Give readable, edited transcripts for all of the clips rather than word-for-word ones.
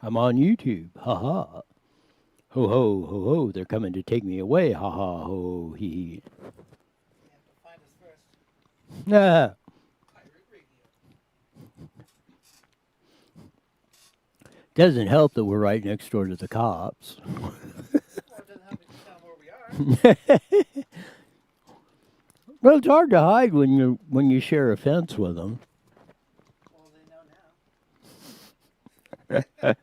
I'm on YouTube. Ha ha. Ho ho ho ho. They're coming to take me away. Ha ha ho he. You have to find us first. Ah, Pirate Radio. doesn't help that we're right next door to the cops. Well, it doesn't help if you tell them where we are. Well, it's hard to hide when you share a fence with them. Well, they know now.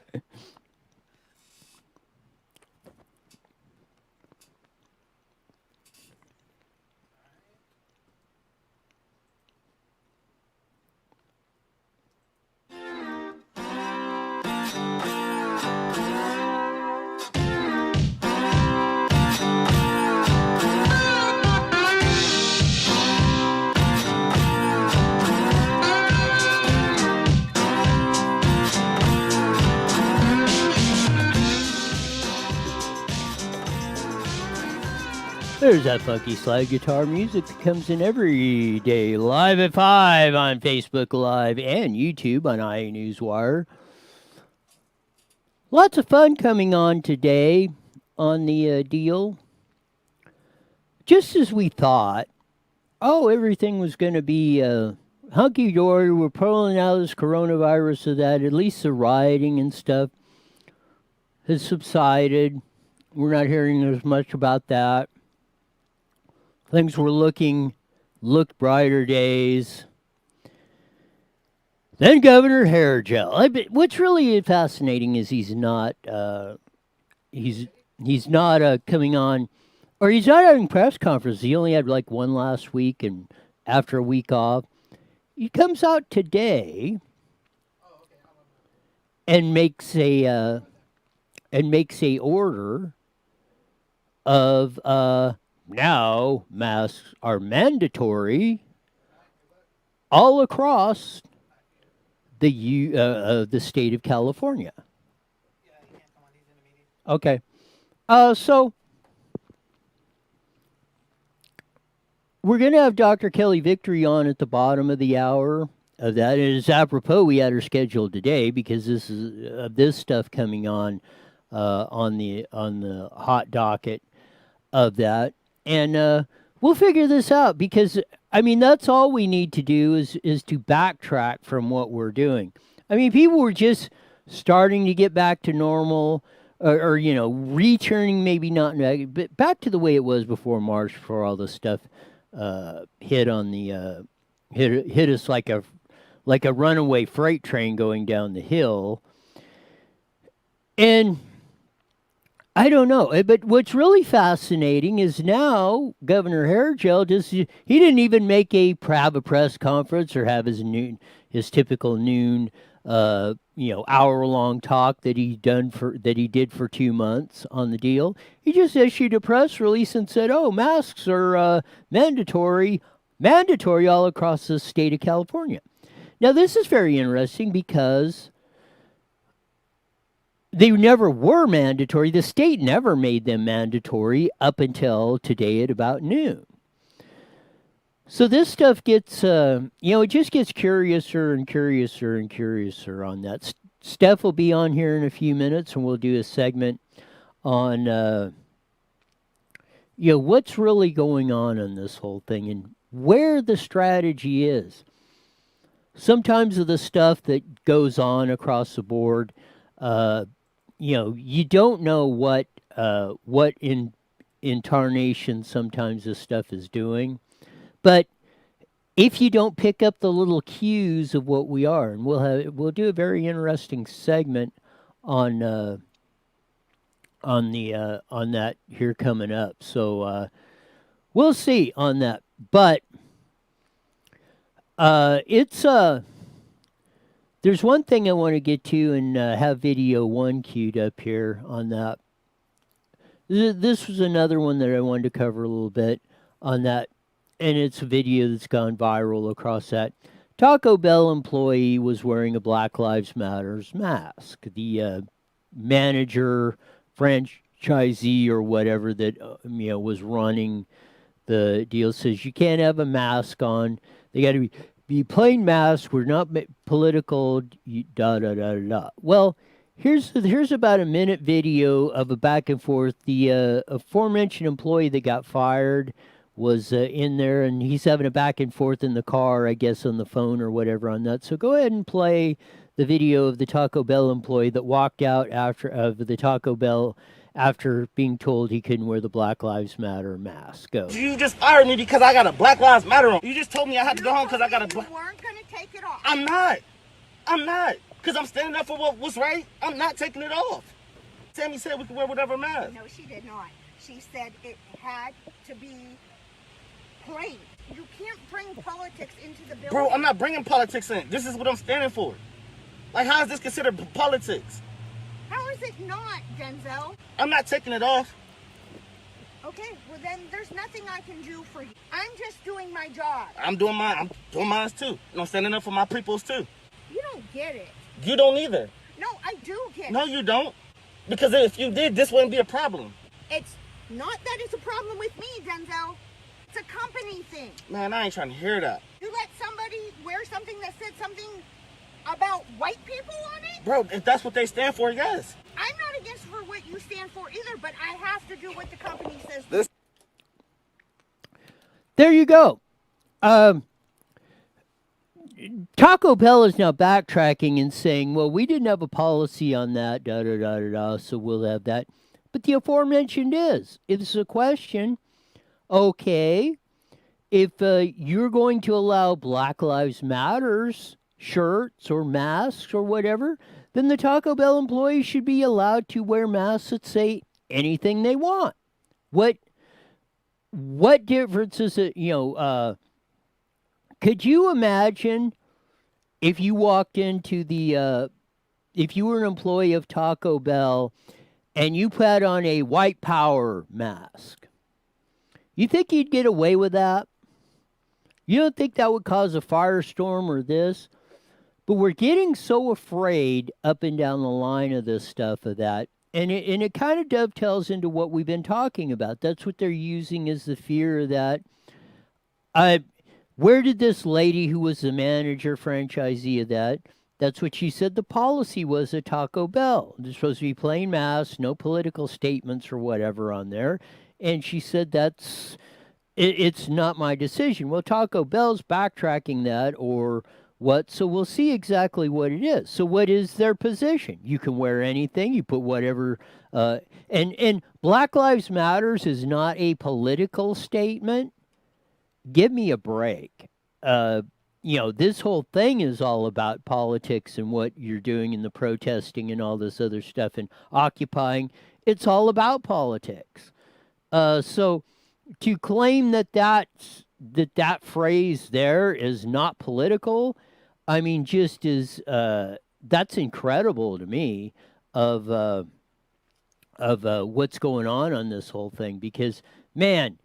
There's that funky slide guitar music that comes in every day live at 5 on Facebook Live and YouTube on Newswire. Lots of fun coming on today on the deal. Just as we thought, everything was going to be hunky dory. We're pulling out this coronavirus so that at least the rioting and stuff has subsided. We're not hearing as much about that. Things were looked brighter days. Then Governor Hairgel. What's really fascinating is he's not coming on, or he's not having press conferences. He only had like one last week, and after a week off, he comes out today Oh, okay. How about and makes a order of now masks are mandatory all across the state of California. Yeah, he can't come on. He's in a meeting. Okay. So we're gonna have Dr. Kelly Victory on at the bottom of the hour. Of that, it is apropos we had her scheduled today because this is this stuff coming on the hot docket of that, and we'll figure this out because I mean that's all we need to do is to backtrack from what we're doing. I mean, people were just starting to get back to normal, or returning, maybe not, but back to the way it was before March, before all this stuff hit on the hit us like a runaway freight train going down the hill, and I don't know, but what's really fascinating is now Governor Hairgel he didn't even have a press conference or have his typical noon hour long talk that he did for 2 months on the deal. He just issued a press release and said, "Oh, masks are mandatory all across the state of California." Now this is very interesting because they never were mandatory. The state never made them mandatory up until today at about noon. So this stuff gets, it just gets curiouser and curiouser and curiouser on that. Steph will be on here in a few minutes, and we'll do a segment on, what's really going on in this whole thing and where the strategy is. Sometimes of the stuff that goes on across the board, you don't know what in tarnation sometimes this stuff is doing, but if you don't pick up the little cues of what we are, and we'll do a very interesting segment on on that here coming up. So we'll see on that, but it's there's one thing I want to get to and have video one queued up here on that. This was another one that I wanted to cover a little bit on that, and it's a video that's gone viral across that. Taco Bell employee was wearing a Black Lives Matters mask. The manager, franchisee, or whatever that was running the deal says you can't have a mask on. They got to be plain mask. We're not political. Da da da da. Well, Here's about a minute video of a back and forth. The aforementioned employee that got fired was in there, and he's having a back and forth in the car, I guess, on the phone or whatever on that. So go ahead and play the video of the Taco Bell employee that walked out after of the Taco Bell after being told he couldn't wear the Black Lives Matter mask. Go. You just fired me because I got a Black Lives Matter on. You just told me I had to go home because I got a You weren't going to take it off. I'm not. I'm not. Because I'm standing up for what's right. I'm not taking it off. Tammy said we could wear whatever mask. No, she did not. She said it had to be plain. You can't bring politics into the building. Bro, I'm not bringing politics in. This is what I'm standing for. Like, how is this considered politics? How is it not, Denzel? I'm not taking it off. Okay, well then there's nothing I can do for you. I'm just doing my job. I'm doing mine too. And I'm standing up for my peoples too. You don't get it. You don't either. No, I do get No, it. you don't. Because if you did, this wouldn't be a problem. It's not that it's a problem with me, Denzel. It's a company thing. Man, I ain't trying to hear that. You let somebody wear something that said something about white people on it? Bro, if that's what they stand for, yes. I'm not against for what you stand for either, but I have to do what the company says. There you go. Taco Bell is now backtracking and saying, well, we didn't have a policy on that, da da da da da, so we'll have that. But the aforementioned is. It's a question, okay, if you're going to allow Black Lives Matters shirts or masks or whatever, then the Taco Bell employees should be allowed to wear masks that say anything they want. What difference is it, could you imagine if you walked into if you were an employee of Taco Bell and you put on a white power mask? You think you'd get away with that? You don't think that would cause a firestorm or this? But we're getting so afraid up and down the line of this stuff of that. And it kind of dovetails into what we've been talking about. That's what they're using as the fear of that. Where did this lady who was the manager, franchisee of that, that's what she said the policy was at Taco Bell. There's supposed to be plain masks, no political statements or whatever on there. And she said it's not my decision. Well, Taco Bell's backtracking that or what, so we'll see exactly what it is. So what is their position? You can wear anything, you put whatever, and Black Lives Matters is not a political statement. Give me a break. This whole thing is all about politics and what you're doing in the protesting and all this other stuff and occupying. It's all about politics. So to claim that phrase there is not political, I mean, just is that's incredible to me of what's going on this whole thing. Because, man,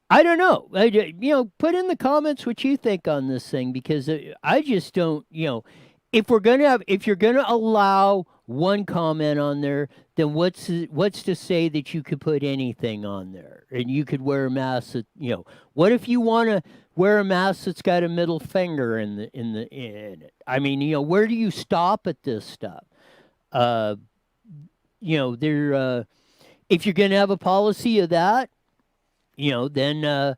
I don't know. Put in the comments what you think on this thing, because I just don't. If you're gonna allow one comment on there, then what's to say that you could put anything on there and you could wear a mask that, what if you want to wear a mask that's got a middle finger in it? I mean, where do you stop at this stuff? If you're going to have a policy of that, then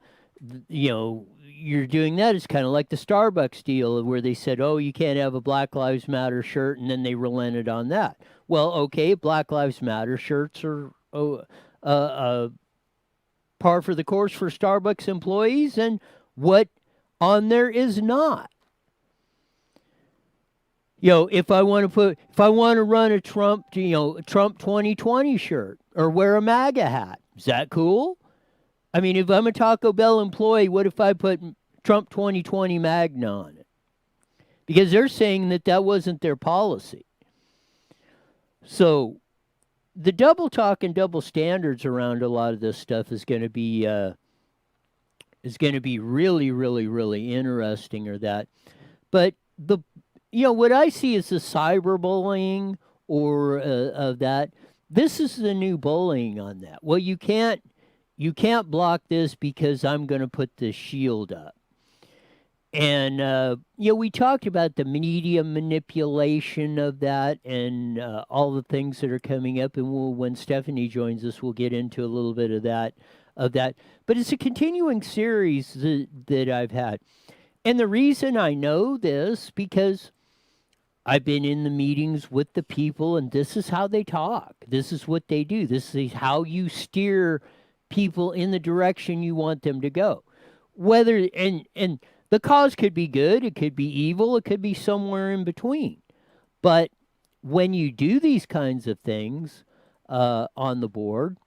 you're doing that. It's kind of like the Starbucks deal where they said, oh, you can't have a Black Lives Matter shirt, and then they relented on that. Well, okay, Black Lives Matter shirts are par for the course for Starbucks employees, and what on there is not. If I want to run a Trump 2020 shirt or wear a MAGA hat, is that cool? I mean, if I'm a Taco Bell employee, what if I put Trump 2020 Magna on it? Because they're saying that wasn't their policy. So the double talk and double standards around a lot of this stuff is going to be really, really, really interesting, or that. But what I see is the cyberbullying or of that. This is the new bullying on that. Well, you can't block this because I'm going to put this shield up. And we talked about the media manipulation of that, and all the things that are coming up. And when Stephanie joins us, we'll get into a little bit of that. But it's a continuing series that I've had, and the reason I know this because I've been in the meetings with the people, and this is how they talk. This is what they do. This is how you steer people in the direction you want them to go. Whether and the cause could be good, it could be evil, it could be somewhere in between. But when you do these kinds of things on the board,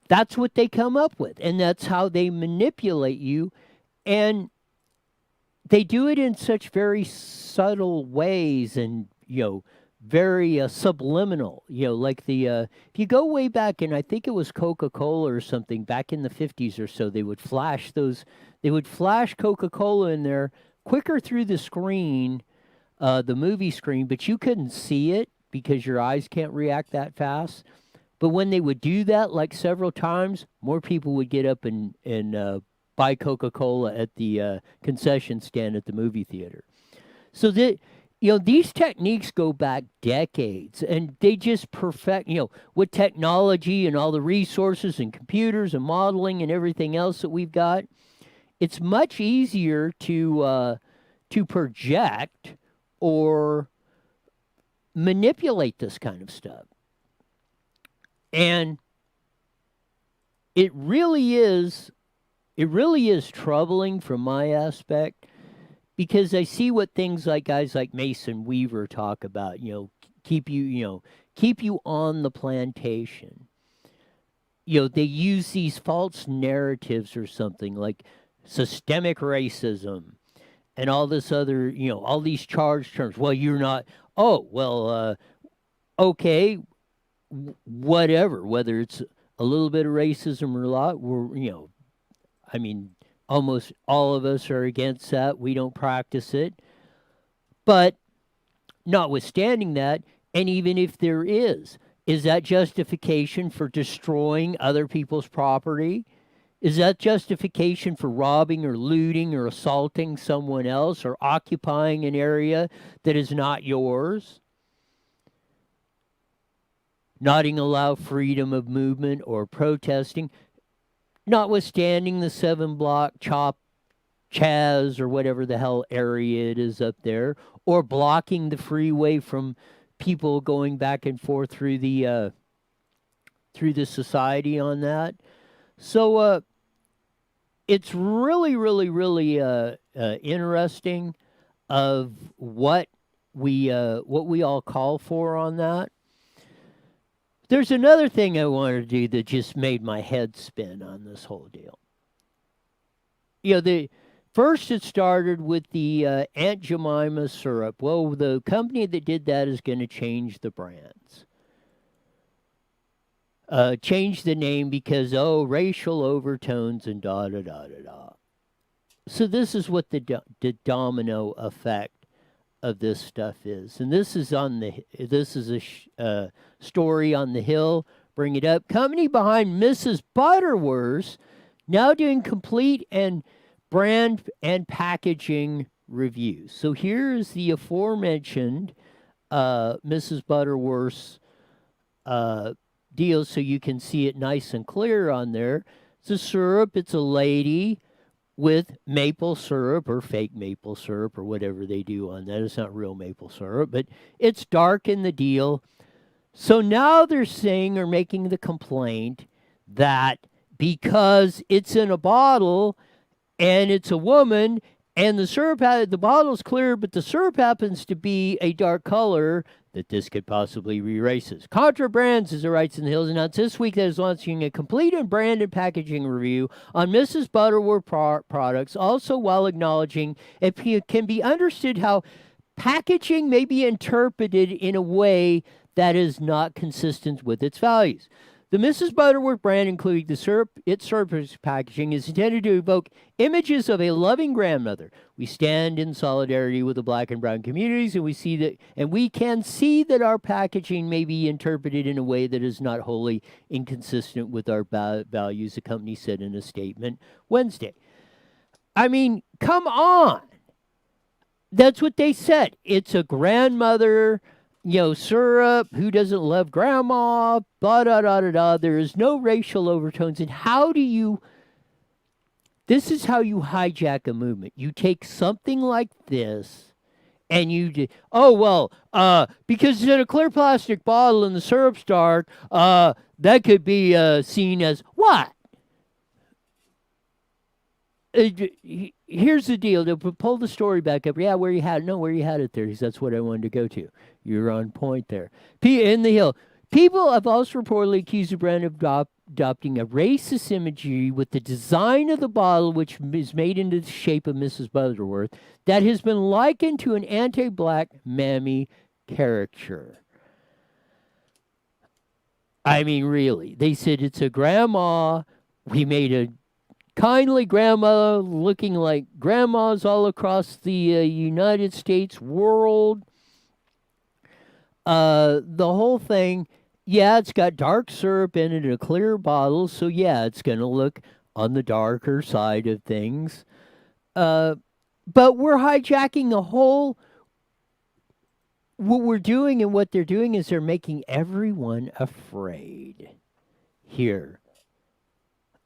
that's what they come up with, and that's how they manipulate you. And they do it in such very subtle ways, and very subliminal. Like if you go way back, and I think it was Coca-Cola or something back in the 50s or so, they would flash those. They would flash Coca-Cola in there quicker through the screen, the movie screen, but you couldn't see it because your eyes can't react that fast. But when they would do that, like several times, more people would get up and buy Coca-Cola at the concession stand at the movie theater. So that these techniques go back decades, and they just perfect. With technology and all the resources and computers and modeling and everything else that we've got, it's much easier to project or manipulate this kind of stuff. And it really is troubling from my aspect, because I see what things like guys like Mason Weaver talk about, keep you on the plantation. They use these false narratives or something like systemic racism and all this other, all these charged terms. Well, you're not. Oh, well, okay, whatever. Whether it's a little bit of racism or a lot, I mean, almost all of us are against that. We don't practice it. But notwithstanding that, and even if there is that justification for destroying other people's property? Is that justification for robbing or looting or assaulting someone else or occupying an area that is not yours? Not allow freedom of movement or protesting, notwithstanding the 7-block Chaz or whatever the hell area it is up there, or blocking the freeway from people going back and forth through the society on that. So it's really, really, really interesting of what we all call for on that. There's another thing I wanted to do that just made my head spin on this whole deal. First it started with the Aunt Jemima syrup. Well, the company that did that is going to change the brands. Change the name because, racial overtones and da-da-da-da-da. So this is what the domino effect of this stuff is. And this is a story on the Hill. Bring it up. Company behind Mrs. Butterworth now doing complete and brand and packaging reviews. So here is the aforementioned Mrs. Butterworth's deal, so you can see it nice and clear on there. It's a syrup. It's a lady with maple syrup or fake maple syrup or whatever they do on that. It's not real maple syrup, but it's dark in the deal. So now they're saying or making the complaint that because it's in a bottle and it's a woman and the bottle's clear, but the syrup happens to be a dark color, that this could possibly be racist. Contra Brands, as it writes in the Hills, announced this week that it's launching a complete and branded packaging review on Mrs. Butterworth products, also while acknowledging it can be understood how packaging may be interpreted in a way that is not consistent with its values. The Mrs. Butterworth brand, including its syrup packaging, is intended to evoke images of a loving grandmother. We stand in solidarity with the Black and brown communities, and we can see that our packaging may be interpreted in a way that is not wholly inconsistent with our values, the company said in a statement Wednesday. I mean, come on. That's what they said. It's a grandmother, syrup. Who doesn't love grandma? Blah, da, da, da, da. There is no racial overtones. And how do you, this is how you hijack a movement. You take something like this and oh, well, because it's in a clear plastic bottle and the syrup's dark, that could be seen as what? Here's the deal. They'll pull the story back up. Yeah, where you had it. No, where you had it there. Because that's what I wanted to go to. You're on point there. In the Hill. People have also reportedly accused the brand of adopting a racist imagery with the design of the bottle, which is made into the shape of Mrs. Butterworth, that has been likened to an anti-black mammy caricature. I mean, really. They said it's a grandma. We made a kindly grandma looking like grandmas all across the United States world. The whole thing, yeah, it's got dark syrup in it in a clear bottle, so yeah, it's going to look on the darker side of things. But we're hijacking the whole. What we're doing and what they're doing is they're making everyone afraid here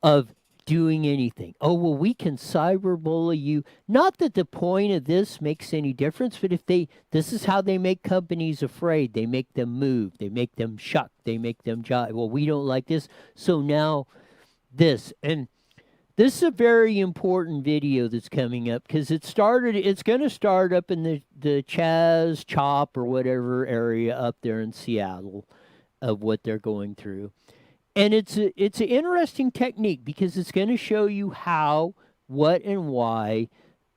of doing anything. Oh, well, we can cyberbully you. Not that the point of this makes any difference, but this is how they make companies afraid. They make them move. They make them shuck. They make them jive. Well, we don't like this. So now this. And this is a very important video that's coming up because it's going to start up in the Chaz, Chop, or whatever area up there in Seattle of what they're going through. And it's an interesting technique because it's going to show you how, what, and why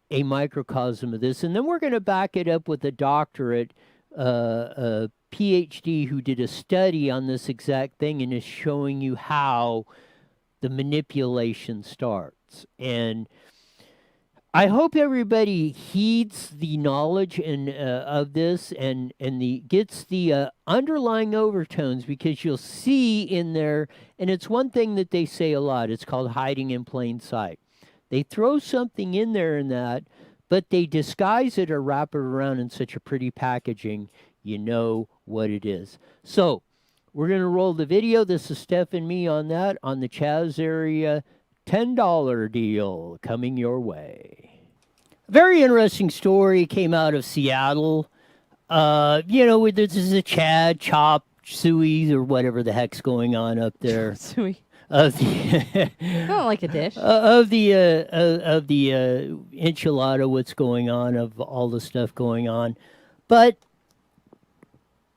a microcosm of this. And then we're going to back it up with a doctorate, a PhD who did a study on this exact thing and is showing you how the manipulation starts. And I hope everybody heeds the knowledge and of this and gets the underlying overtones, because you'll see in there, and it's one thing that they say a lot. It's called hiding in plain sight. They throw something in there in that, but they disguise it or wrap it around in such a pretty packaging, you know what it is. So we're going to roll the video. This is Steph and me on that, on the Chaz area. $10 deal coming your way. Very interesting story came out of Seattle. This is a Chad, Chop, Suey, or whatever the heck's going on up there. Suey. Of the I don't like a dish. of the enchilada, what's going on, of all the stuff going on. But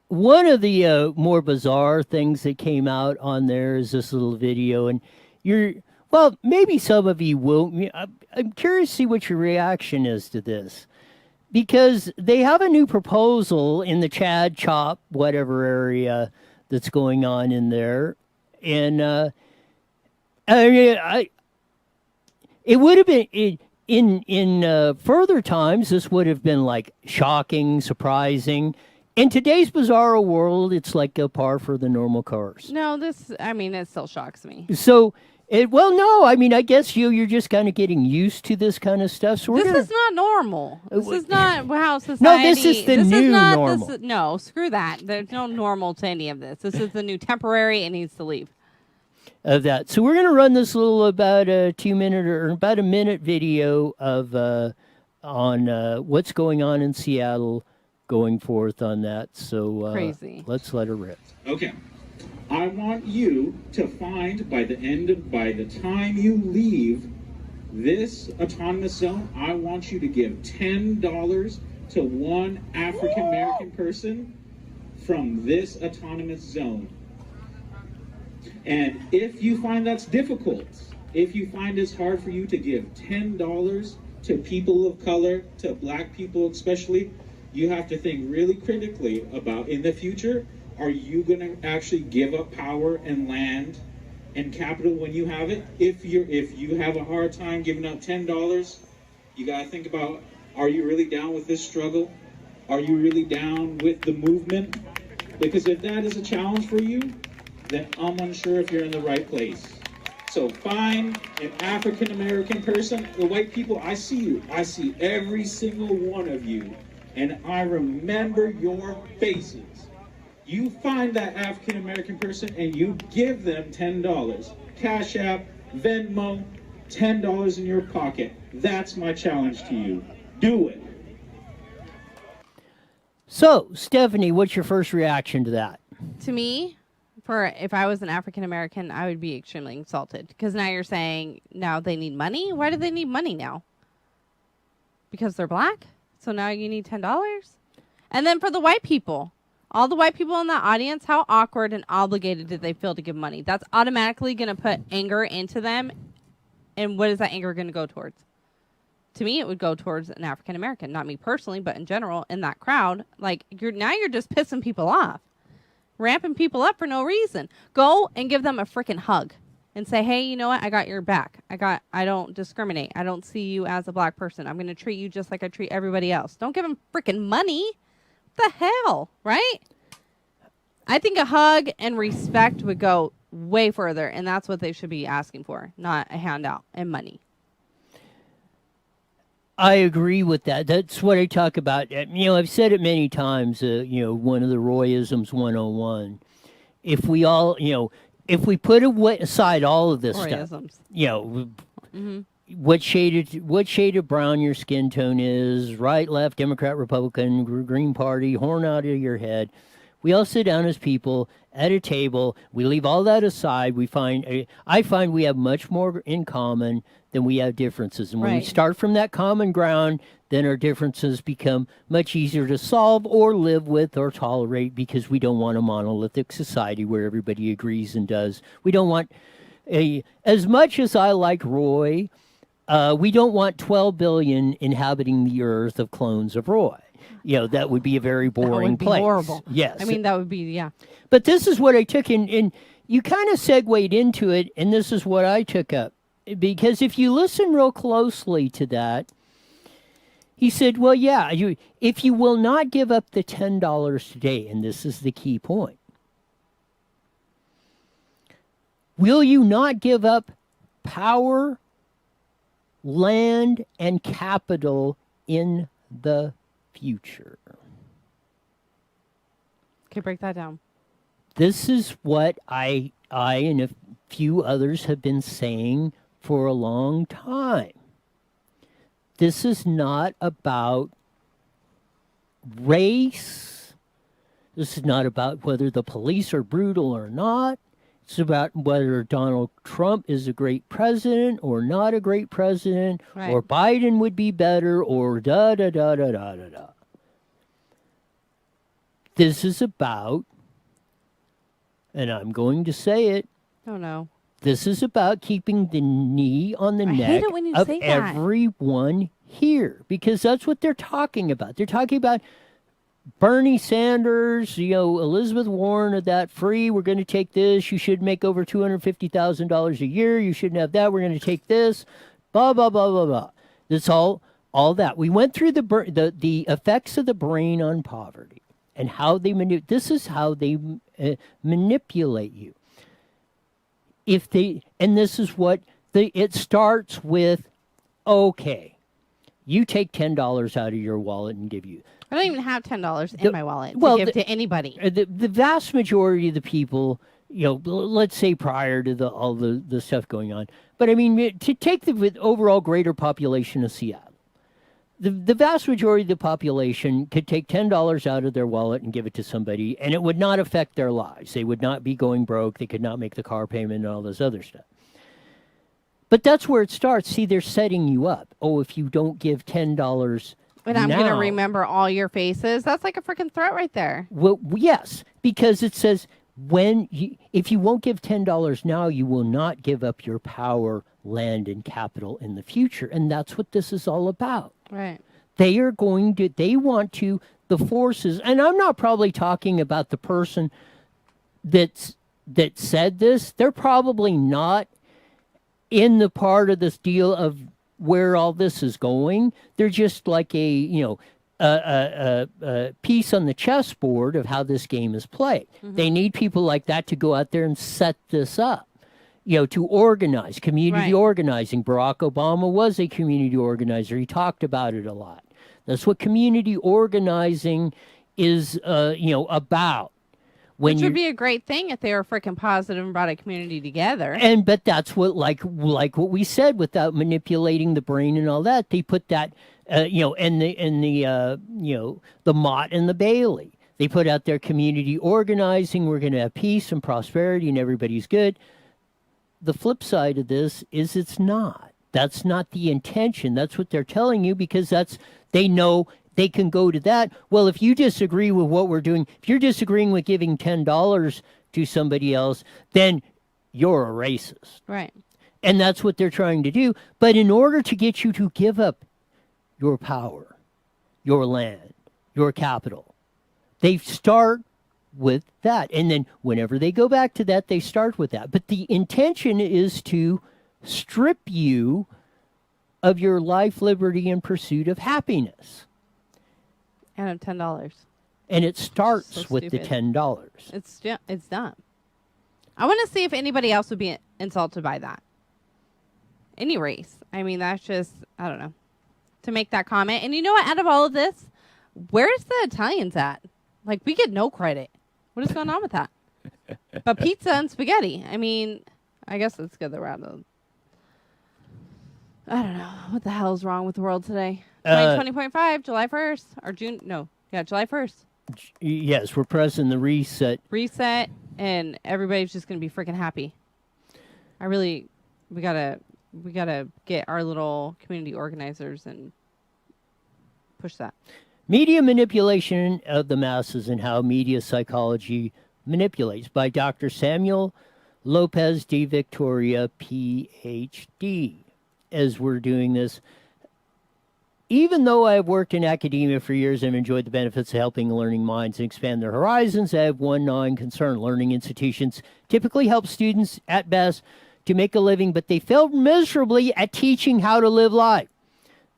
one of the more bizarre things that came out on there is this little video, and well, maybe some of you will. I'm curious to see what your reaction is to this, because they have a new proposal in the Chad, Chop, whatever area that's going on in there, and it would have been in further times. This would have been like shocking, surprising. In today's bizarro world, it's like a par for the normal cars. No, it still shocks me. So. No, I guess you're just kind of getting used to this kind of stuff. So this is not normal. This is not how society... No, this is the new normal. No, screw that. There's no normal to any of this. This is the new temporary. It needs to leave. Of that. So we're going to run this little about a 2-minute or about a minute video of on what's going on in Seattle going forth on that. So crazy. Let's let her rip. Okay. I want you to find by the time you leave this autonomous zone, I want you to give $10 to one African American person from this autonomous zone. And if you find that's difficult, if you find it's hard for you to give $10 to people of color, to black people especially, you have to think really critically about, in the future, are you going to actually give up power and land and capital when you have it? If you have a hard time giving up $10, you got to think about, are you really down with this struggle? Are you really down with the movement? Because if that is a challenge for you, then I'm unsure if you're in the right place. So find an African American person. The white people, I see you. I see every single one of you. And I remember your faces. You find that African American person and you give them $10. Cash App, Venmo, $10 in your pocket. That's my challenge to you. Do it. So, Stephanie, what's your first reaction to that? To me, if I was an African American, I would be extremely insulted because now you're saying now they need money. Why do they need money now? Because they're black. So now you need $10. And then for the white people, all the white people in that audience, how awkward and obligated did they feel to give money? That's automatically going to put anger into them. And what is that anger going to go towards? To me, it would go towards an African American, not me personally, but in general, in that crowd. Like you're just pissing people off, ramping people up for no reason. Go and give them a freaking hug and say, hey, you know what? I got your back. I don't discriminate. I don't see you as a black person. I'm going to treat you just like I treat everybody else. Don't give them freaking money. What the hell, right? I think a hug and respect would go way further, and that's what they should be asking for, not a handout and money. I agree with that. That's what I talk about. I've said it many times, one of the Royisms 101. If we all, if we put aside all of this Royisms. stuff, what shade of brown your skin tone is, right, left, Democrat, Republican, Green Party, horn out of your head. We all sit down as people at a table. We leave all that aside. I find we have much more in common than we have differences. And when we start from that common ground, then our differences become much easier to solve or live with or tolerate because we don't want a monolithic society where everybody agrees and does. We don't want as much as I like Roy, we don't want 12 billion inhabiting the earth of clones of Roy. That would be a very boring place. Horrible. Yes. I mean, that would be, yeah. But this is what I took in you kind of segued into it, and this is what I took up. Because if you listen real closely to that, he said, well, yeah, if you will not give up the $10 today, and this is the key point, will you not give up power, land, and capital in the future? Okay, break that down. This is what I and a few others have been saying for a long time. This is not about race. This is not about whether the police are brutal or not. It's about whether Donald Trump is a great president or not a great president, or Biden would be better, or da-da-da-da-da-da-da. This is about, and I'm going to say it. Oh, no. This is about keeping the knee on the neck of everyone here, because that's what they're talking about. They're talking about Bernie Sanders, Elizabeth Warren of that free. We're going to take this. You should make over $250,000 a year. You shouldn't have that. We're going to take this. Blah, blah, blah, blah, blah. That's all that. We went through the effects of the brain on poverty and how they this is how they manipulate you. And this is what it starts with, okay, you take $10 out of your wallet and give you. I don't even have $10 in my wallet to give to anybody. The vast majority of the people, let's say prior to all the stuff going on, but I mean, to take the overall greater population of Seattle, the vast majority of the population could take $10 out of their wallet and give it to somebody, and it would not affect their lives. They would not be going broke. They could not make the car payment and all this other stuff. But that's where it starts. See, they're setting you up. Oh, if you don't give $10 and I'm going to remember all your faces. That's like a freaking threat right there. Well, yes, because it says if you won't give $10 now, you will not give up your power, land, and capital in the future. And that's what this is all about. Right. They want to, the forces, and I'm not probably talking about the person that said this. They're probably not in the part of this deal of where all this is going. They're just like a piece on the chessboard of how this game is played. Mm-hmm. They need people like that to go out there and set this up. to organize, community Right. organizing. Barack Obama was a community organizer. He talked about it a lot. That's what community organizing is, about. When Which you would be a great thing if they were freaking positive and brought a community together. but that's what like what we said, without manipulating the brain and all that. They put that, the Mott and the Bailey. They put out their community organizing. We're going to have peace and prosperity and everybody's good. The flip side of this is it's not. That's not the intention. That's what they're telling you, because they know they can go to that. Well, if you disagree with what we're doing, if you're disagreeing with giving $10 to somebody else, then you're a racist. Right. And that's what they're trying to do. But in order to get you to give up your power, your land, your capital, they start with that. And then whenever they go back to that, they start with that. But the intention is to strip you of your life, liberty, and pursuit of happiness. And of $10. And it starts So with the stupid. $10. It's dumb. I want to see if anybody else would be insulted by that. Any race. I mean, that's just, I don't know. To make that comment. And you know what? Out of all of this, where's the Italians at? Like, we get no credit. What is going on with that? But pizza and spaghetti. I mean, I guess it's good that we're out of. I don't know. What the hell is wrong with the world today? 20.5, July 1st. Or June. No. Yeah, July 1st. Yes, we're pressing the reset. Reset. And everybody's just going to be freaking happy. We gotta get our little community organizers and push that. Media Manipulation of the Masses and How Media Psychology Manipulates by Dr. Samuel Lopez de Victoria, PhD. As we're doing this, even though I have worked in academia for years and have enjoyed the benefits of helping learning minds expand their horizons, I have one gnawing concern. Learning institutions typically help students, at best, to make a living, but they fail miserably at teaching how to live life.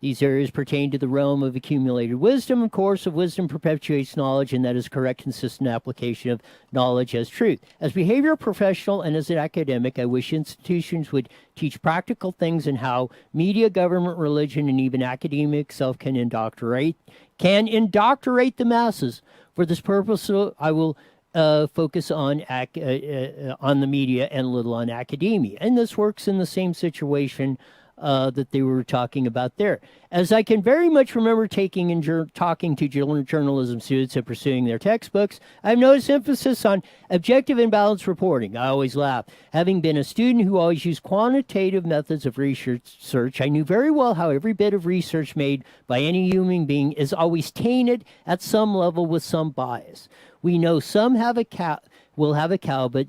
These areas pertain to the realm of accumulated wisdom. Of course, of wisdom perpetuates knowledge, and that is correct, consistent application of knowledge as truth. As behavioral professional and as an academic, I wish institutions would teach practical things in how media, government, religion, and even academia itself can indoctrinate the masses. For this purpose, I will focus on the media and a little on academia. And this works in the same situation that they were talking about there. As I can very much remember talking to journalism students and pursuing their textbooks, I've noticed emphasis on objective and balanced reporting. I always laugh. Having been a student who always used quantitative methods of research, I knew very well how every bit of research made by any human being is always tainted at some level with some bias. We know some will have a cow, but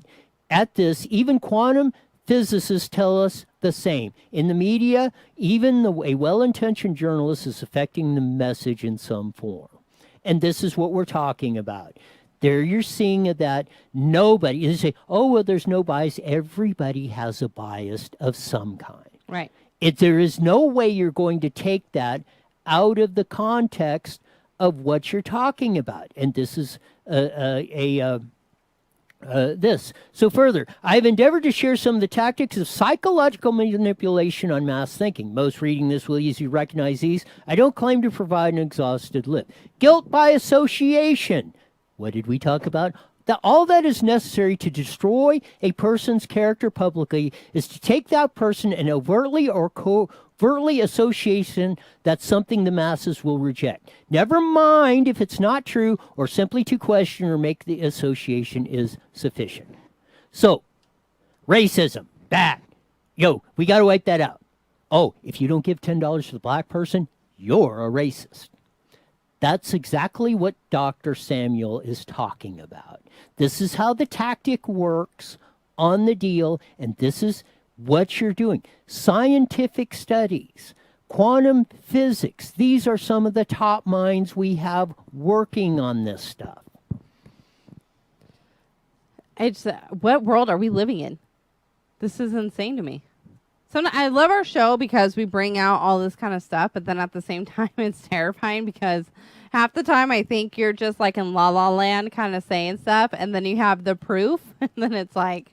at this, even quantum physicists tell us the same. In the media, even a well-intentioned journalist is affecting the message in some form. And this is what we're talking about. There you're seeing that nobody, you say, oh, well, there's no bias. Everybody has a bias of some kind. Right. There is no way you're going to take that out of the context of what you're talking about. And this is this. So further, I've endeavored to share some of the tactics of psychological manipulation on mass thinking. Most reading this will easily recognize these. I don't claim to provide an exhaustive list. Guilt by association. What did we talk about? All that is necessary to destroy a person's character publicly is to take that person and overtly or covertly association that's something the masses will reject. Never mind if it's not true or simply to question or make the association is sufficient. So, racism, bad. Yo, we got to wipe that out. Oh, if you don't give $10 to the black person, you're a racist. That's exactly what Dr. Samuel is talking about. This is how the tactic works on the deal, and this is what you're doing. Scientific studies, quantum physics, these are some of the top minds we have working on this stuff. What world are we living in? This is insane to me. I love our show because we bring out all this kind of stuff, but then at the same time, it's terrifying because half the time I think you're just like in La La Land kind of saying stuff, and then you have the proof, and then it's like,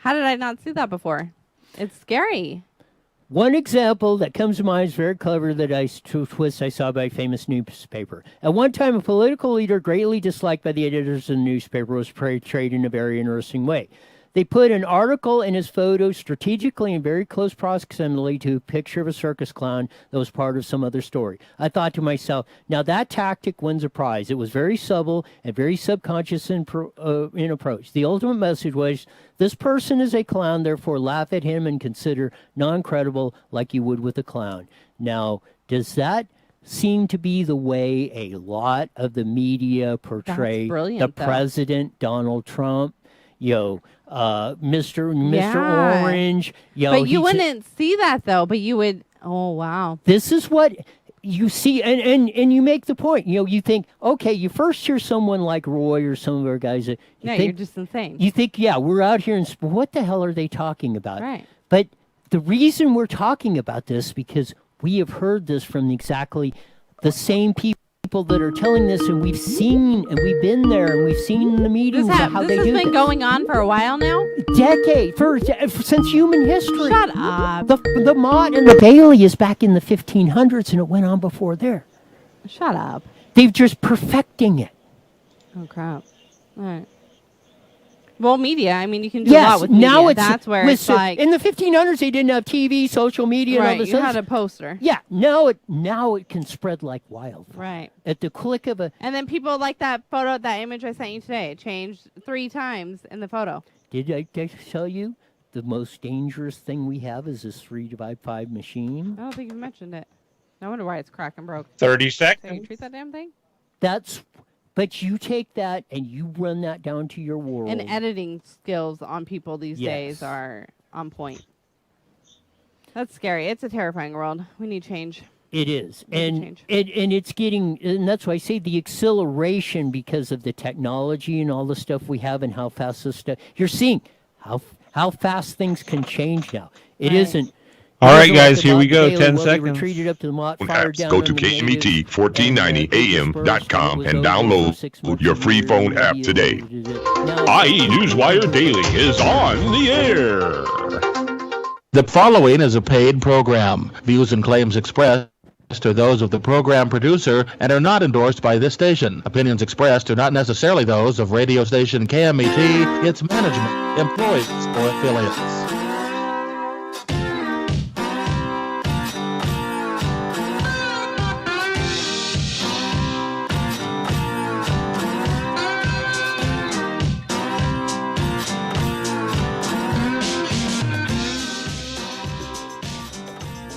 How did I not see that before? It's scary. One example that comes to mind is very clever that twist I saw by a famous newspaper. At one time, a political leader greatly disliked by the editors of the newspaper was portrayed in a very interesting way. They put an article and his photo strategically in very close proximity to a picture of a circus clown that was part of some other story. I thought to myself, now that tactic wins a prize. It was very subtle and very subconscious in approach. The ultimate message was, this person is a clown, therefore laugh at him and consider non-credible like you would with a clown. Now, does that seem to be the way a lot of the media portray the president, Donald Trump? Mr. Orange. But you wouldn't see that though. But you would. Oh wow. This is what you see, and you make the point. You think, okay, you first hear someone like Roy or some of our guys. You're just insane. You think, yeah, we're out here, and what the hell are they talking about? Right. But the reason we're talking about this because we have heard this from exactly the same people that are telling this, and we've seen, and we've been there, and we've seen in the meetings how they do this. This has been going on for a while now? Since human history. Shut up. The Mott and the Bailey is back in the 1500s, and it went on before there. Shut up. They're just perfecting it. Oh, crap. All right. Well, media. I mean, you can do a lot with media. Now that's where it's like in the 1500s they didn't have TV, social media, and all this. You had a poster. Yeah. Now it can spread like wildfire. Right. At the click of a. And then people like that photo, that image I sent you today. It changed 3 times in the photo. Did I tell you the most dangerous thing we have is this 3x5 machine? I don't think you mentioned it. I wonder why it's cracked and broke. 30 seconds. So you treat that damn thing. But you take that and you run that down to your world. And editing skills on people these days are on point. That's scary. It's a terrifying world. We need change. It is. And it's getting, and that's why I say the acceleration because of the technology and all the stuff we have and how fast this stuff, you're seeing how fast things can change now. It isn't. All right, guys, here we go. 10 seconds. Retreated up to the Mott, Go to KMET1490am.com and download your free phone app today. IE Newswire Daily is on the air. The following is a paid program. Views and claims expressed are those of the program producer and are not endorsed by this station. Opinions expressed are not necessarily those of radio station KMET, its management, employees, or affiliates.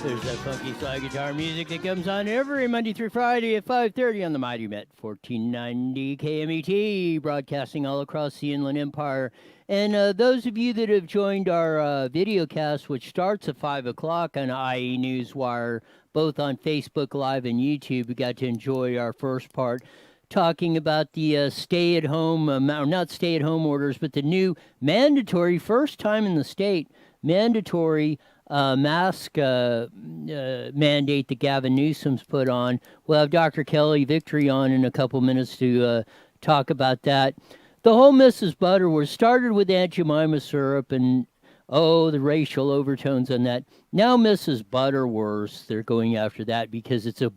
There's that funky slide guitar music that comes on every Monday through Friday at 5:30 on the Mighty Met 1490 KMET, broadcasting all across the Inland Empire. And those of you that have joined our video cast, which starts at 5 o'clock on IE Newswire, both on Facebook Live and YouTube, we got to enjoy our first part talking about the stay-at-home, not stay-at-home orders, but the new mandatory, first time in the state, mandatory mask mandate that Gavin Newsom's put on. We'll have Dr. Kelly Victory on in a couple minutes to talk about that. The whole Mrs. Butterworth started with Aunt Jemima syrup and, the racial overtones on that. Now Mrs. Butterworth, they're going after that because it's a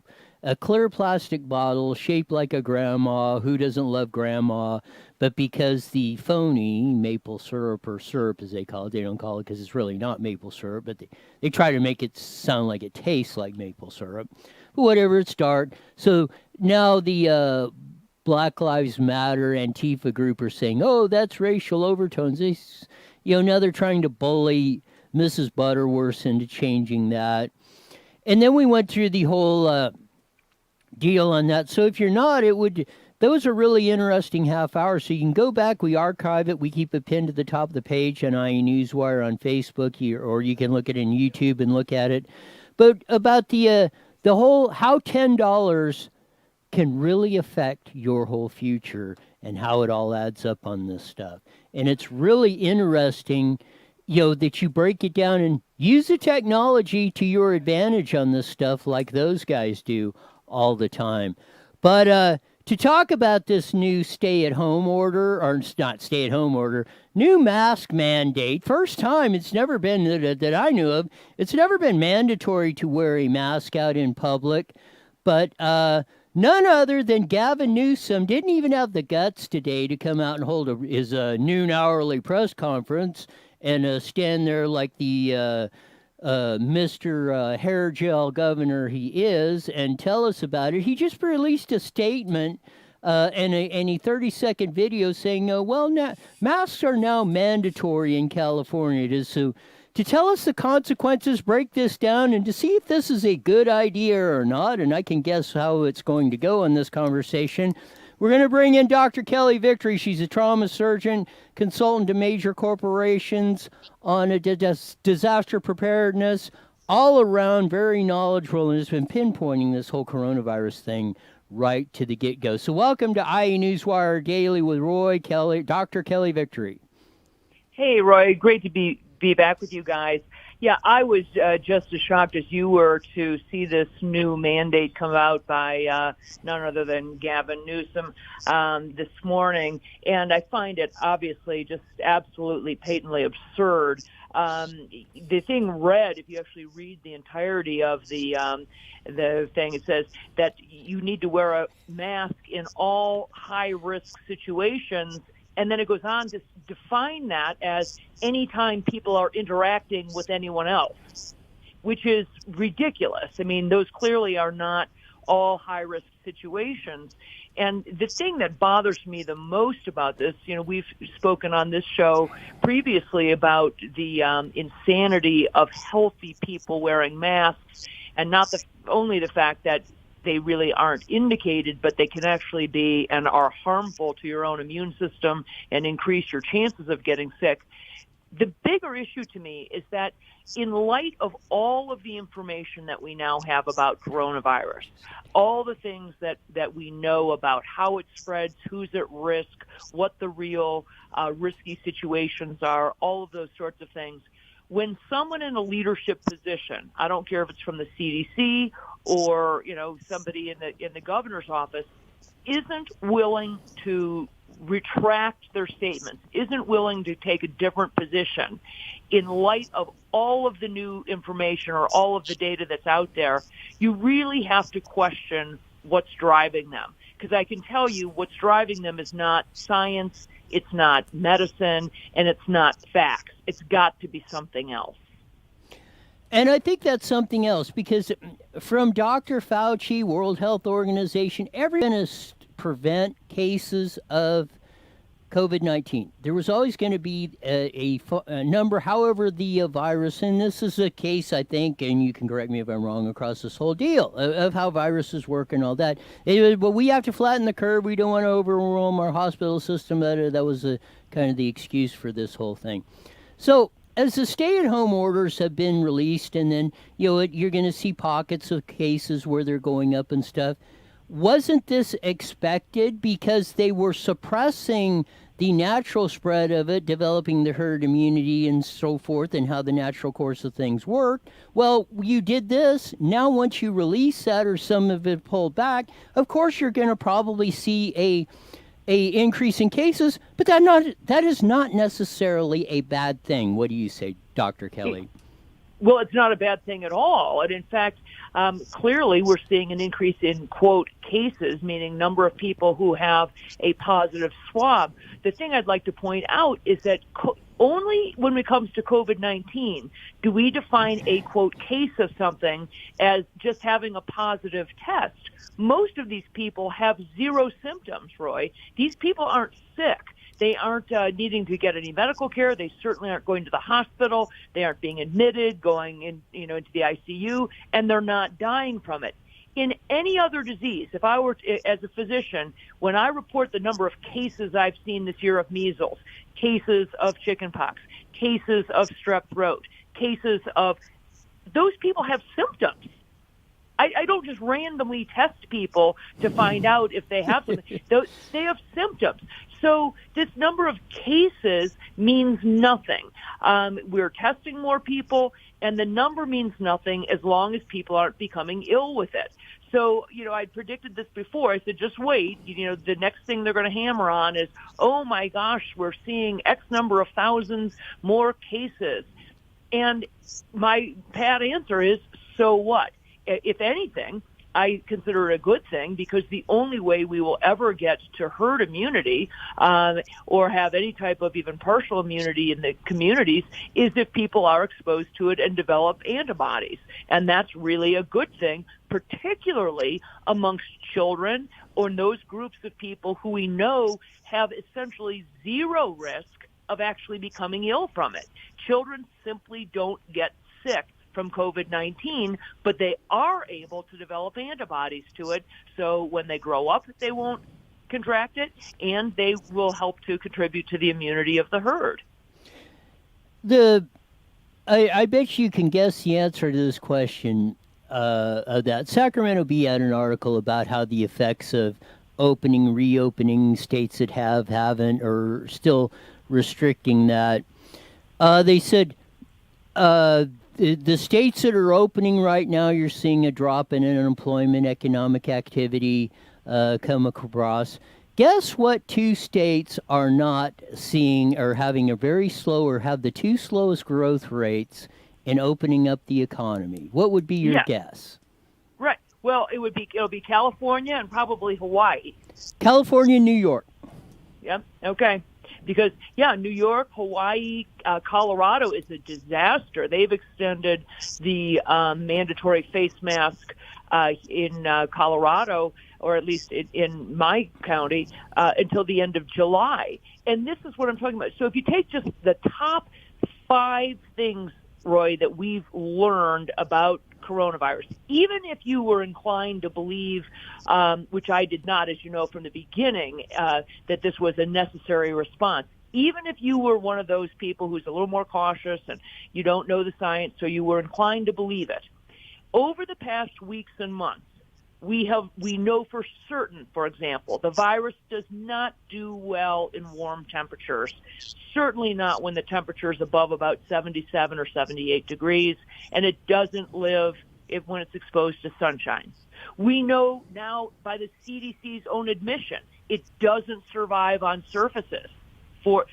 clear plastic bottle shaped like a grandma. Who doesn't love grandma? But because the phony maple syrup, or syrup as they call it, they don't call it because it's really not maple syrup, but they try to make it sound like it tastes like maple syrup. But whatever, it's dark. So now the Black Lives Matter Antifa group are saying, that's racial overtones. Now they're trying to bully Mrs. Butterworth into changing that. And then we went through the whole deal on that. So if you're not, those are really interesting half hours. So you can go back, we archive it, we keep it pinned to the top of the page on IE Newswire on Facebook, or you can look at it in YouTube and look at it. But about the whole, how $10 can really affect your whole future and how it all adds up on this stuff. And it's really interesting, that you break it down and use the technology to your advantage on this stuff like those guys do all the time. But to talk about this new stay-at-home order, or it's not stay-at-home order, new mask mandate. First time, it's never been that I knew of. It's never been mandatory to wear a mask out in public, but none other than Gavin Newsom didn't even have the guts today to come out and hold his noon hourly press conference and stand there like the Mr. Hair Gel governor he is and tell us about it. He just released a statement and a 30-second video saying, well, now, masks are now mandatory in California. It is so. To tell us the consequences, break this down, and to see if this is a good idea or not, and I can guess how it's going to go in this conversation, we're going to bring in Dr. Kelly Victory. She's a trauma surgeon, consultant to major corporations on a disaster preparedness, all around very knowledgeable, and has been pinpointing this whole coronavirus thing right to the get-go. So welcome to IE Newswire Daily with Roy Kelly, Dr. Kelly Victory. Hey, Roy. Great to be back with you guys. Yeah, I was just as shocked as you were to see this new mandate come out by none other than Gavin Newsom this morning. And I find it obviously just absolutely patently absurd. The thing read, if you actually read the entirety of the thing, it says that you need to wear a mask in all high-risk situations. And then it goes on to define that as any time people are interacting with anyone else, which is ridiculous. I mean, those clearly are not all high-risk situations. And the thing that bothers me the most about this, we've spoken on this show previously about the insanity of healthy people wearing masks, and not only the fact that they really aren't indicated, but they can actually be and are harmful to your own immune system and increase your chances of getting sick. The bigger issue to me is that in light of all of the information that we now have about coronavirus, all the things that we know about how it spreads, who's at risk, what the real risky situations are, all of those sorts of things, when someone in a leadership position, I don't care if it's from the CDC or, somebody in the governor's office, isn't willing to retract their statements, isn't willing to take a different position in light of all of the new information or all of the data that's out there, you really have to question what's driving them. Because I can tell you what's driving them is not science, it's not medicine, and it's not facts. It's got to be something else. And I think that's something else, because from Dr. Fauci, World Health Organization, everyone is to prevent cases of COVID-19. There was always going to be a number, however, the virus, and this is a case, I think, and you can correct me if I'm wrong, across this whole deal of how viruses work and all that. But we have to flatten the curve. We don't want to overwhelm our hospital system. That was kind of the excuse for this whole thing. So as the stay-at-home orders have been released, and then you're going to see pockets of cases where they're going up and stuff, wasn't this expected because they were suppressing the natural spread of it, developing the herd immunity and so forth, and how the natural course of things worked? Well, you did this. Now, once you release that or some of it pulled back, of course you're going to probably see a increase in cases, but that is not necessarily a bad thing. What do you say, Dr. Kelly? Well, it's not a bad thing at all. And in fact, clearly we're seeing an increase in, quote, cases, meaning number of people who have a positive swab. The thing I'd like to point out is that only when it comes to COVID-19 do we define a, quote, case of something as just having a positive test. Most of these people have zero symptoms, Roy. These people aren't sick. They aren't needing to get any medical care. They certainly aren't going to the hospital. They aren't being admitted, going into the ICU, and they're not dying from it. In any other disease, if I were as a physician, when I report the number of cases I've seen this year of measles, cases of chickenpox, cases of strep throat, cases of those people have symptoms. I don't just randomly test people to find out if they have something. They have symptoms. So this number of cases means nothing. We're testing more people, and the number means nothing as long as people aren't becoming ill with it. So, I predicted this before. I said, just wait. The next thing they're going to hammer on is, oh my gosh, we're seeing X number of thousands more cases. And my pat answer is, so what? If anything, I consider it a good thing, because the only way we will ever get to herd immunity or have any type of even partial immunity in the communities is if people are exposed to it and develop antibodies. And that's really a good thing, particularly amongst children or in those groups of people who we know have essentially zero risk of actually becoming ill from it. Children simply don't get sick from COVID-19, but they are able to develop antibodies to it. So when they grow up, they won't contract it, and they will help to contribute to the immunity of the herd. I bet you can guess the answer to this question of that. Sacramento Bee had an article about how the effects of opening, reopening, states that haven't, or still restricting that. They said the states that are opening right now, you're seeing a drop in unemployment, economic activity come across. Guess what two states are not seeing or having a very slow or have the two slowest growth rates in opening up the economy? What would be your guess? Right. Well, it'll be California and probably Hawaii. California and New York. Yep. Okay. Because, New York, Hawaii, Colorado is a disaster. They've extended the mandatory face mask in Colorado, or at least in my county, until the end of July. And this is what I'm talking about. So if you take just the top 5 things, Roy, that we've learned about coronavirus, even if you were inclined to believe, which I did not, as you know, from the beginning, that this was a necessary response, even if you were one of those people who's a little more cautious and you don't know the science, so you were inclined to believe it, over the past weeks and months, we know for certain, for example, the virus does not do well in warm temperatures, certainly not when the temperature is above about 77 or 78 degrees, and it doesn't live when it's exposed to sunshine. We know now by the CDC's own admission, it doesn't survive on surfaces. So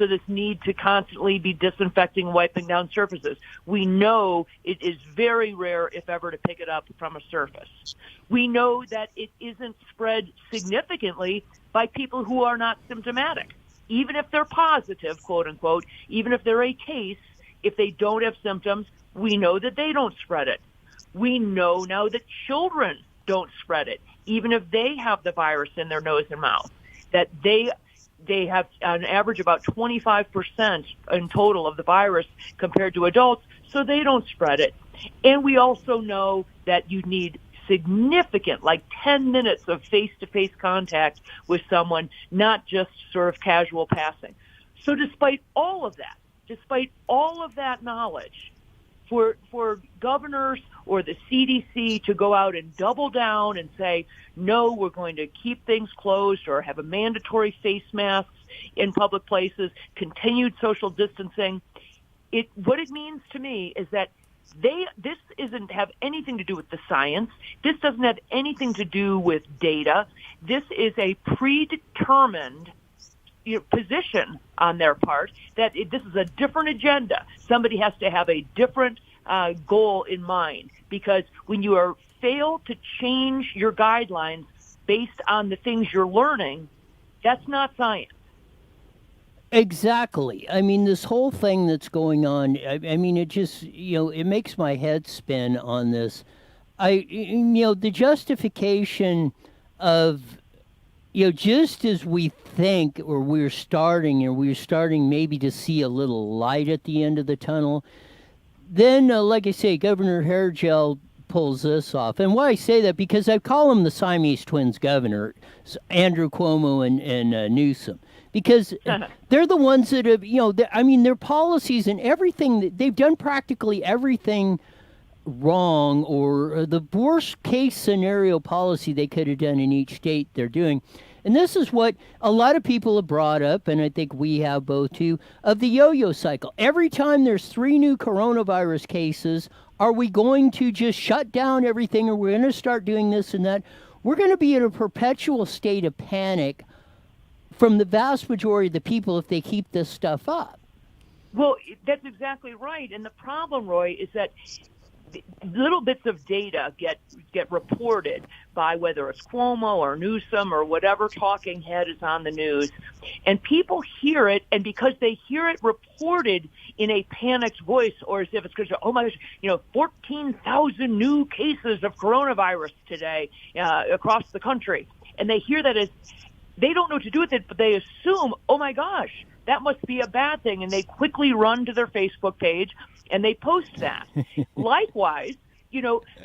this need to constantly be disinfecting, wiping down surfaces. We know it is very rare, if ever, to pick it up from a surface. We know that it isn't spread significantly by people who are not symptomatic. Even if they're positive, quote unquote, even if they're a case, if they don't have symptoms, we know that they don't spread it. We know now that children don't spread it, even if they have the virus in their nose and mouth, that they have on average about 25% in total of the virus compared to adults, so they don't spread it. And we also know that you need significant, like 10 minutes of face-to-face contact with someone, not just sort of casual passing. So despite all of that knowledge, for governors or the CDC to go out and double down and say, no, we're going to keep things closed or have a mandatory face masks in public places, continued social distancing, what it means to me is that this doesn't have anything to do with the science. This doesn't have anything to do with data. This is a predetermined position on their part that this is a different agenda. Somebody has to have a different goal in mind, because when you fail to change your guidelines based on the things you're learning, that's not science. Exactly. I mean, this whole thing that's going on, I mean, it just, it makes my head spin on this. The justification of, just as we think, or we're starting maybe to see a little light at the end of the tunnel, then, like I say, Governor Hairgel pulls this off. And why I say that, because I call them the Siamese twins governor, Andrew Cuomo and Newsom. Because they're the ones that have, their policies and everything, they've done practically everything wrong, or the worst case scenario policy they could have done in each state they're doing. And this is what a lot of people have brought up, and I think we have both too, of the yo-yo cycle. Every time there's 3 new coronavirus cases, Are we going to just shut down everything, or we're going to start doing this and that? We're going to be in a perpetual state of panic from the vast majority of the people if they keep this stuff up. Well, that's exactly right. And the problem, Roy, is that little bits of data get reported by whether it's Cuomo or Newsom or whatever talking head is on the news, and people hear it, and because they hear it reported in a panicked voice, or as if it's going to, oh my gosh, 14,000 new cases of coronavirus today across the country, and they hear that as, they don't know what to do with it, but they assume, oh my gosh, that must be a bad thing, and they quickly run to their Facebook page and they post that. Likewise,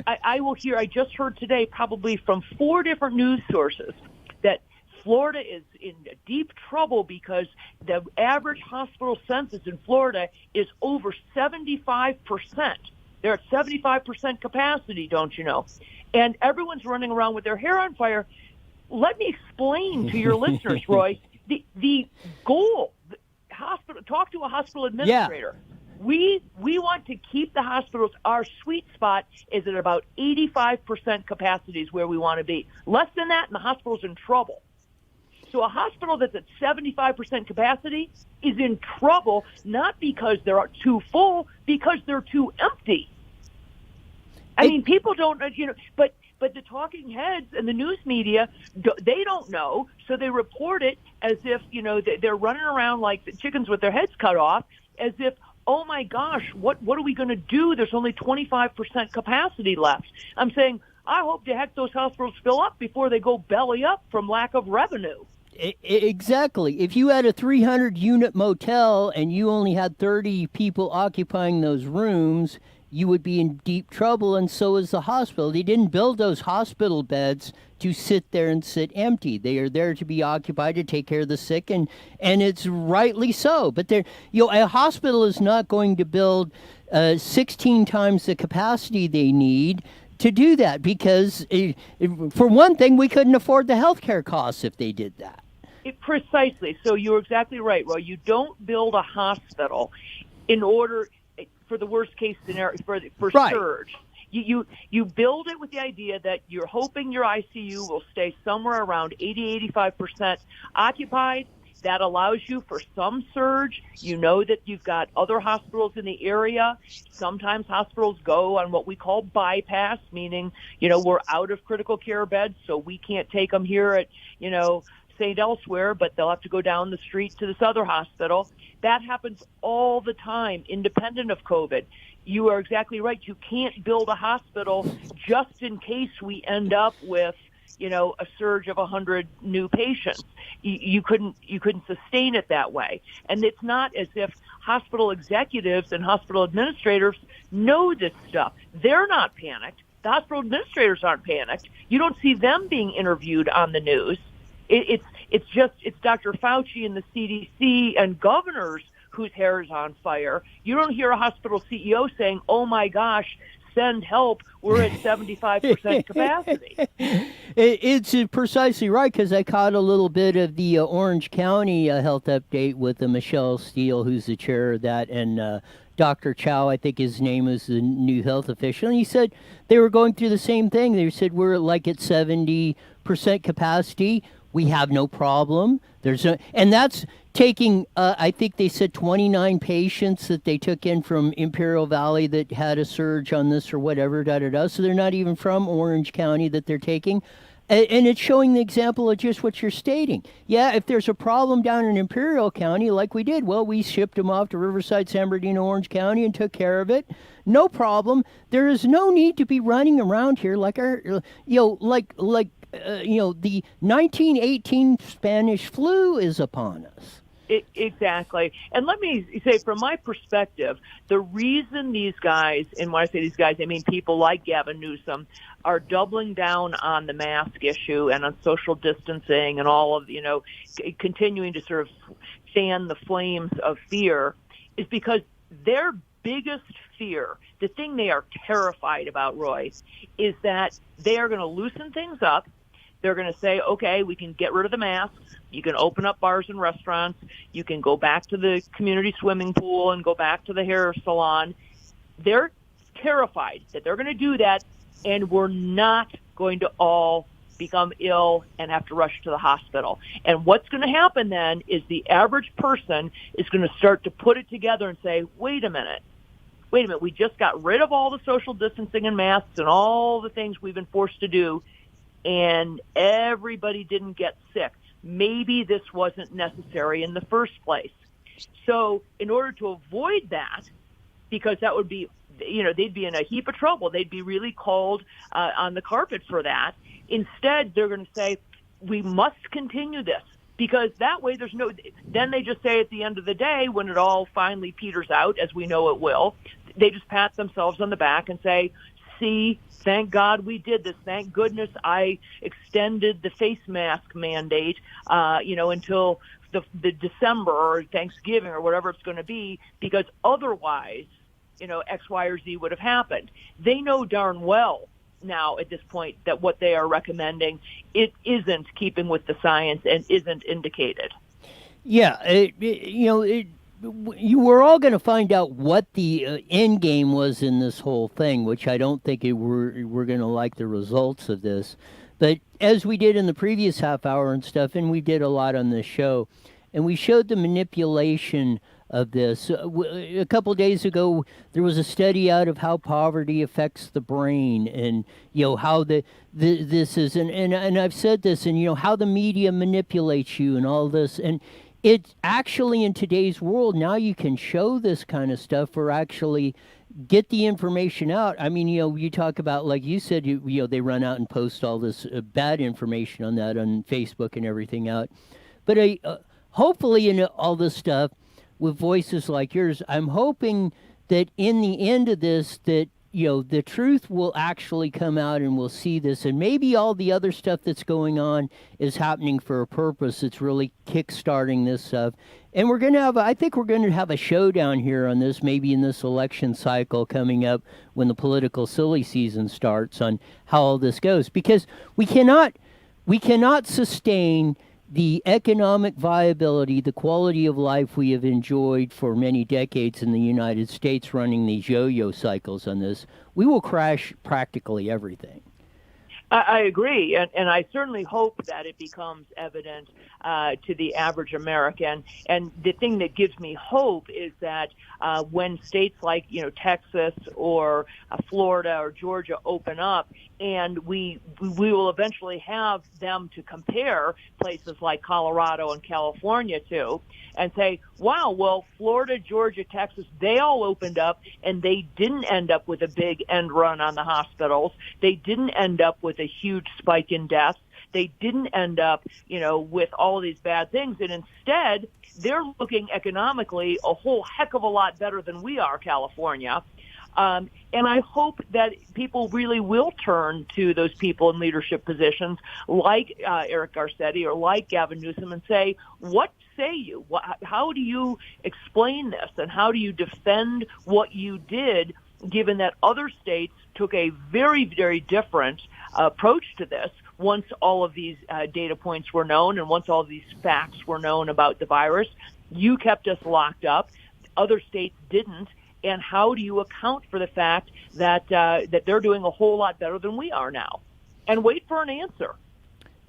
I just heard today probably from 4 different news sources that Florida is in deep trouble because the average hospital census in Florida is over 75%. They're at 75% capacity, don't you know? And everyone's running around with their hair on fire. Let me explain to your listeners, Roy, the goal. Talk to a hospital administrator. Yeah. We want to keep the hospitals. Our sweet spot is at about 85% capacity is where we want to be. Less than that, and the hospital's in trouble. So a hospital that's at 75% capacity is in trouble, not because they're too full, because they're too empty. I mean, people don't, but the talking heads and the news media, they don't know, so they report it as if, they're running around like the chickens with their heads cut off, as if, oh my gosh, what are we going to do? There's only 25% capacity left. I'm saying, I hope to heck those hospitals fill up before they go belly up from lack of revenue. Exactly. If you had a 300-unit motel and you only had 30 people occupying those rooms, you would be in deep trouble, and so is the hospital. They didn't build those hospital beds to sit there and sit empty. They are there to be occupied to take care of the sick, and it's rightly so. But a hospital is not going to build 16 times the capacity they need to do that, because for one thing, we couldn't afford the healthcare costs if they did that. Precisely. So you're exactly right, Roy. You don't build a hospital in order for the worst case scenario, for right. surge. You build it with the idea that you're hoping your ICU will stay somewhere around 80-85% occupied. That allows you for some surge. You know that you've got other hospitals in the area. Sometimes hospitals go on what we call bypass, meaning, we're out of critical care beds, so we can't take them here at, St. Elsewhere, but they'll have to go down the street to this other hospital. That happens all the time, independent of COVID. You are exactly right. You can't build a hospital just in case we end up with, a surge of 100 new patients. You couldn't sustain it that way. And it's not as if hospital executives and hospital administrators know this stuff. They're not panicked. The hospital administrators aren't panicked. You don't see them being interviewed on the news. It's Dr. Fauci and the CDC and governors whose hair is on fire. You don't hear a hospital CEO saying, oh my gosh, send help, we're at 75% capacity. It's precisely right, because I caught a little bit of the Orange County health update with Michelle Steele, who's the chair of that, and Dr. Chow, I think his name is the new health official, and he said they were going through the same thing. They said we're like at 70% capacity. We have no problem. And that's taking, I think they said 29 patients that they took in from Imperial Valley that had a surge on this or whatever, So they're not even from Orange County that they're taking. And it's showing the example of just what you're stating. Yeah, if there's a problem down in Imperial County, like we did, well, we shipped them off to Riverside, San Bernardino, Orange County and took care of it. No problem. There is no need to be running around here like the 1918 Spanish flu is upon us. Exactly. And let me say, from my perspective, the reason these guys, and when I say these guys, I mean people like Gavin Newsom, are doubling down on the mask issue and on social distancing and all of, continuing to sort of fan the flames of fear, is because their biggest fear, the thing they are terrified about, Roy, is that they are going to loosen things up. They're going to say, okay, we can get rid of the masks. You can open up bars and restaurants. You can go back to the community swimming pool and go back to the hair salon. They're terrified that they're going to do that, and we're not going to all become ill and have to rush to the hospital. And what's going to happen then is the average person is going to start to put it together and say, wait a minute, we just got rid of all the social distancing and masks and all the things we've been forced to do, and everybody didn't get sick. Maybe this wasn't necessary in the first place. So in order to avoid that, because that would be, they'd be in a heap of trouble. They'd be really called on the carpet for that. Instead, they're going to say, we must continue this, because that way then they just say at the end of the day, when it all finally peters out, as we know it will, they just pat themselves on the back and say, see, thank God we did this. Thank goodness I extended the face mask mandate, until the December or Thanksgiving or whatever it's going to be, because otherwise, X, Y, or Z would have happened. They know darn well now at this point that what they are recommending, it isn't keeping with the science and isn't indicated. Yeah, we're all going to find out what the end game was in this whole thing, which I don't think we're going to like the results of this. But as we did in the previous half hour and stuff, and we did a lot on this show, and we showed the manipulation of this. A couple days ago, there was a study out of how poverty affects the brain, and how this is, and I've said this, and how the media manipulates you and all this, and it's actually in today's world now you can show this kind of stuff or actually get the information out. I mean, you talk about, like you said, they run out and post all this bad information on Facebook and everything out, but hopefully in all this stuff, with voices like yours, I'm hoping that in the end of this, that the truth will actually come out and we'll see this, and maybe all the other stuff that's going on is happening for a purpose. It's really kickstarting this stuff, and I think we're going to have a showdown here on this, maybe in this election cycle coming up when the political silly season starts, on how all this goes, because we cannot sustain the economic viability, the quality of life we have enjoyed for many decades in the United States running these yo-yo cycles on this. We will crash practically everything. I agree, and I certainly hope that it becomes evident to the average American. And the thing that gives me hope is that when states like Texas or Florida or Georgia open up, and we will eventually have them to compare places like Colorado and California to, and say, wow, well, Florida, Georgia, Texas, they all opened up, and they didn't end up with a big end run on the hospitals. They didn't end up with a huge spike in deaths. They didn't end up, with all these bad things. And instead, they're looking economically a whole heck of a lot better than we are, California. And I hope that people really will turn to those people in leadership positions like Eric Garcetti or like Gavin Newsom and say, what say you? How do you explain this? And how do you defend what you did, given that other states took a very, very different approach to this once all of these data points were known and once all of these facts were known about the virus? You kept us locked up. Other states didn't. And how do you account for the fact that that they're doing a whole lot better than we are now? And wait for an answer.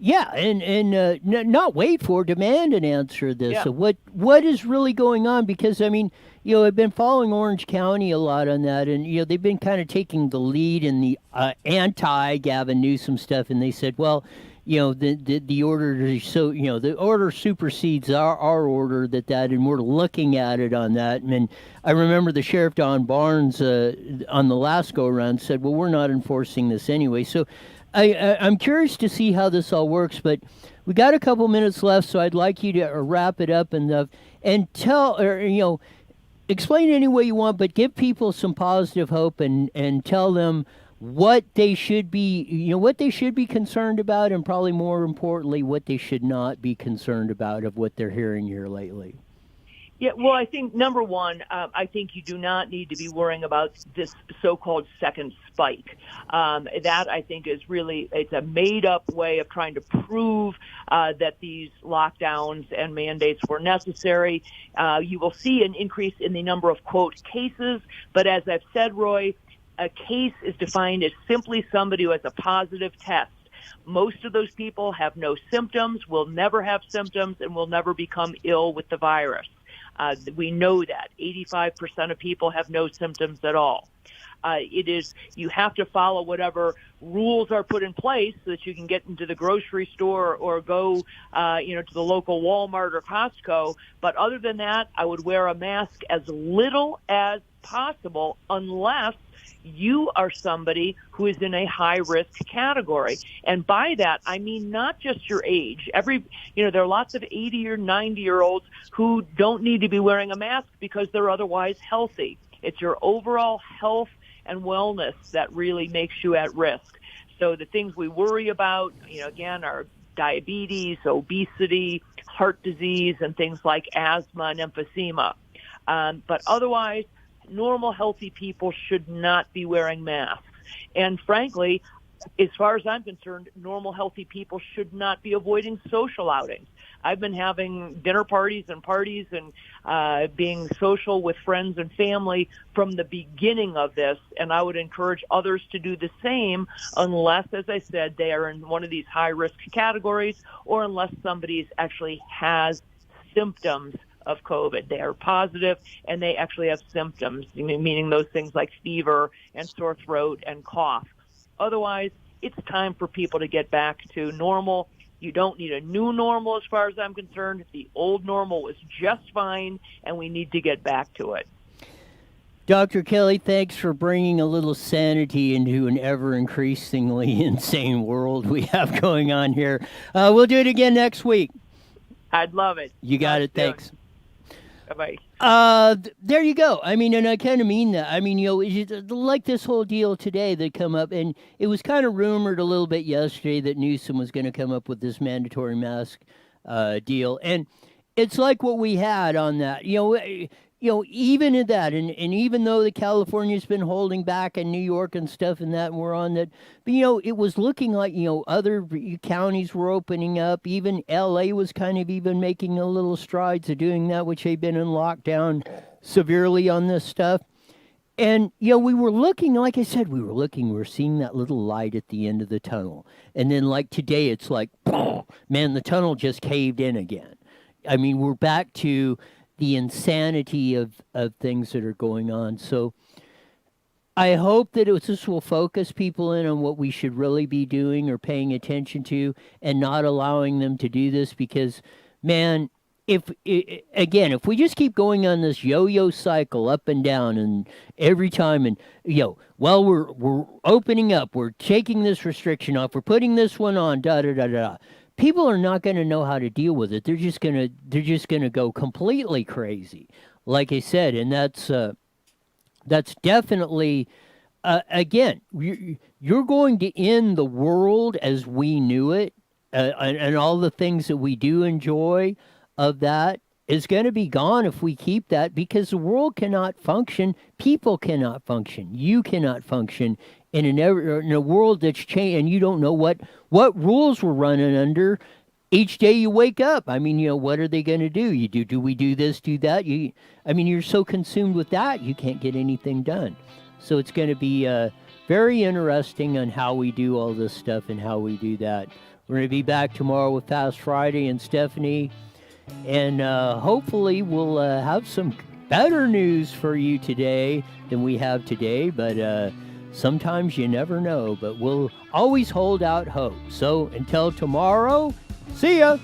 Yeah, and not wait for, demand an answer to this. Yeah. So what is really going on? Because, I mean, I've been following Orange County a lot on that, and, they've been kind of taking the lead in the anti-Gavin Newsom stuff, and they said, well, the order is so, the order supersedes our order and we're looking at it on that. And I remember the Sheriff Don Barnes on the last go around said, well, we're not enforcing this anyway. So I'm curious to see how this all works, but we got a couple minutes left, so I'd like you to wrap it up and tell, or explain any way you want, but give people some positive hope and tell them what they should be, what they should be concerned about, and probably more importantly, what they should not be concerned about of what they're hearing here lately. Yeah, well, I think, number one, I think you do not need to be worrying about this so-called second spike. That, I think, is really, it's a made-up way of trying to prove that these lockdowns and mandates were necessary. You will see an increase in the number of, quote, cases, but as I've said, Roy, a case is defined as simply somebody who has a positive test. Most of those people have no symptoms, will never have symptoms, and will never become ill with the virus. We know that 85% of people have no symptoms at all. You have to follow whatever rules are put in place so that you can get into the grocery store or go, to the local Walmart or Costco. But other than that, I would wear a mask as little as possible unless you are somebody who is in a high-risk category. And by that, I mean not just your age. There are lots of 80 or 90-year-olds who don't need to be wearing a mask because they're otherwise healthy. It's your overall health and wellness that really makes you at risk. So the things we worry about, again, are diabetes, obesity, heart disease, and things like asthma and emphysema. But otherwise, normal, healthy people should not be wearing masks. And frankly, as far as I'm concerned, normal, healthy people should not be avoiding social outings. I've been having dinner parties and being social with friends and family from the beginning of this, and I would encourage others to do the same unless, as I said, they are in one of these high-risk categories or unless somebody actually has symptoms of COVID. They are positive and they actually have symptoms, meaning those things like fever and sore throat and cough. Otherwise, it's time for people to get back to normal. You don't need a new normal as far as I'm concerned. The old normal was just fine, and we need to get back to it. Dr. Kelly, thanks for bringing a little sanity into an ever-increasingly insane world we have going on here. We'll do it again next week. I'd love it. You got it. Thanks. Bye-bye. There you go. I mean, and I kind of mean that. I mean, like this whole deal today that come up, and it was kind of rumored a little bit yesterday that Newsom was going to come up with this mandatory mask deal, and it's like what we had on that. Even in that, and even though the California's been holding back in New York and stuff and that, and we're on that, but, it was looking like, other counties were opening up. Even L.A. was kind of even making a little strides of doing that, which they've been in lockdown severely on this stuff. And, we were looking, like I said, we were seeing that little light at the end of the tunnel. And then, like today, it's like, man, the tunnel just caved in again. I mean, we're back to the insanity of things that are going on. So I hope that this will focus people in on what we should really be doing or paying attention to and not allowing them to do this because, man, if we just keep going on this yo-yo cycle up and down and every time and, we're opening up, we're taking this restriction off, we're putting this one on, da-da-da-da. People are not going to know how to deal with it. They're just going to go completely crazy, like I said, and that's definitely again. You're going to end the world as we knew it, and all the things that we do enjoy of that is going to be gone if we keep that because the world cannot function. People cannot function. You cannot function in a world that's changed, and you don't know what rules we're running under each day you wake up. I mean, what are they going to do? Do we do this, do that? You're so consumed with that, you can't get anything done. So it's going to be very interesting on how we do all this stuff and how we do that. We're going to be back tomorrow with Fast Friday and Stephanie, and hopefully we'll have some better news for you today than we have today, but sometimes you never know, but we'll always hold out hope. So until tomorrow, see ya!